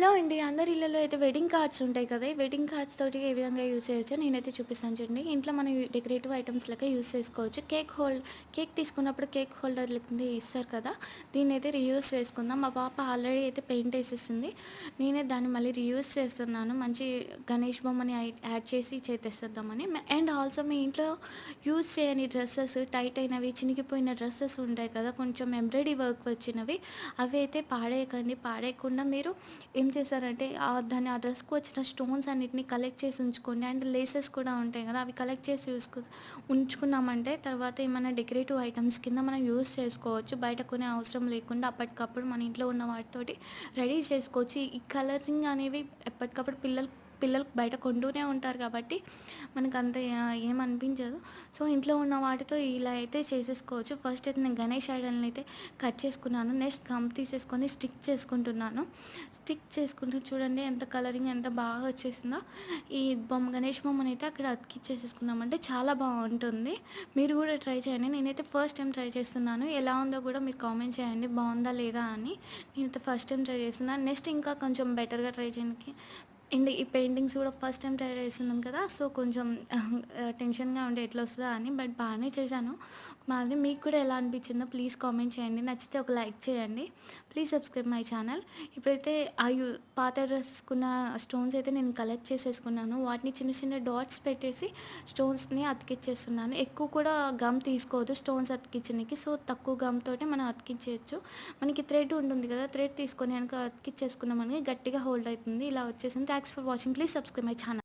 Hello అండి. అందరి ఇళ్లలో అయితే వెడ్డింగ్ కార్డ్స్ ఉంటాయి కదా! ఈ వెడ్డింగ్ కార్డ్స్ తోటి ఏ విధంగా యూజ్ చేయొచ్చో నేనైతే చూపిస్తాను చూడండి. ఇంట్లో మనం డెకరేటివ్ ఐటెమ్స్ లెక్క యూజ్ చేసుకోవచ్చు. కేక్ తీసుకున్నప్పుడు కేక్ హోల్డర్ లెక్కుండి ఇస్తారు కదా! దీన్నైతే రీయూజ్ చేసుకుందాం. మా పాప ఆల్రెడీ అయితే పెయింట్ ఏసేసింది. నేనే దాన్ని మళ్ళీ రీయూజ్ చేస్తున్నాను. మంచి గణేష్ బొమ్మని యాడ్ చేసి చేసేద్దామని. అండ్ ఆల్సో మీ ఇంట్లో యూజ్ చేయని డ్రెసెస్ టైట్ అయినవి, చినిగిపోయిన డ్రెసెస్ ఉంటాయి కదా! కొంచెం ఎంబ్రాయిడరీ వర్క్ వచ్చినవి అవి అయితే పాడేయకండి. పాడేయకుండా మీరు ఏం చేశారంటే దాన్ని ఆ డ్రెస్‌కి వచ్చిన స్టోన్స్ అన్నిటిని కలెక్ట్ చేసి ఉంచుకోండి. అండ్ లేసెస్ కూడా ఉంటాయి కదా! అవి కలెక్ట్ చేసి ఉంచుకున్నామంటే తర్వాత ఏమైనా డెకరేటివ్ ఐటెమ్స్ కింద మనం యూజ్ చేసుకోవచ్చు. బయట కొనే అవసరం లేకుండా అప్పటికప్పుడు మన ఇంట్లో ఉన్న వాటితోటి రెడీ చేసుకోవచ్చు. ఈ కలరింగ్ అనేవి ఎప్పటికప్పుడు పిల్లలు బయట కొంటూనే ఉంటారు కాబట్టి మనకంత ఏమనిపించదు. సో, ఇంట్లో ఉన్న వాటితో ఇలా అయితే చేసేసుకోవచ్చు. ఫస్ట్ అయితే నేను గణేష్ ఐడల్‌ని అయితే కట్ చేసుకున్నాను. నెక్స్ట్ గమ్ తీసేసుకొని స్టిక్ చేసుకుంటున్నాను. స్టిక్ చేసుకుంటూ చూడండి ఎంత కలరింగ్ ఎంత బాగా వచ్చేసిందో. ఈ గణేష్ బొమ్మనైతే అక్కడ అతికిచ్చేసేసుకున్నామంటే చాలా బావుంటుంది. మీరు కూడా ట్రై చేయండి. నేనైతే ఫస్ట్ టైం ట్రై చేస్తున్నాను. ఎలా ఉందో కూడా మీరు కామెంట్ చేయండి. బావుందా లేదా అని. నేనైతే ఫస్ట్ టైం ట్రై చేస్తున్నాను. నెక్స్ట్ ఇంకా కొంచెం బెటర్‌గా ట్రై చేయనికి అండ్ ఈ పెయింటింగ్స్ కూడా ఫస్ట్ టైం ట్రై చేస్తున్నాను కదా! సో, కొంచెం టెన్షన్‌గా ఉండే ఎట్లా వస్తదా అని. బట్ బానే చేశాను. మాది మీకు కూడా ఎలా అనిపించిందో ప్లీజ్ కామెంట్ చేయండి. నచ్చితే ఒక లైక్ చేయండి. Please subscribe my channel. ఇప్పుడైతే పాత డ్రెస్‌కున్న స్టోన్స్ అయితే నేను కలెక్ట్ చేసేసుకున్నాను. వాటిని చిన్న చిన్న డాట్స్ పెట్టేసి స్టోన్స్‌ని అతికిచ్చేస్తున్నాను. ఎక్కువ కూడా గమ్ తీసుకోవద్దు స్టోన్స్ అతికిచ్చనీకి. సో, తక్కువ గమ్ తోటే మనం అతికిచ్చేయొచ్చు. మనకి థ్రెడ్ ఉంటుంది కదా! థ్రెడ్ తీసుకొని గనుక అతికిచ్చేసుకున్నామని గట్టిగా హోల్డ్ అయితుంది. ఇలా వచ్చేసింది. Thanks for watching. Please subscribe my channel.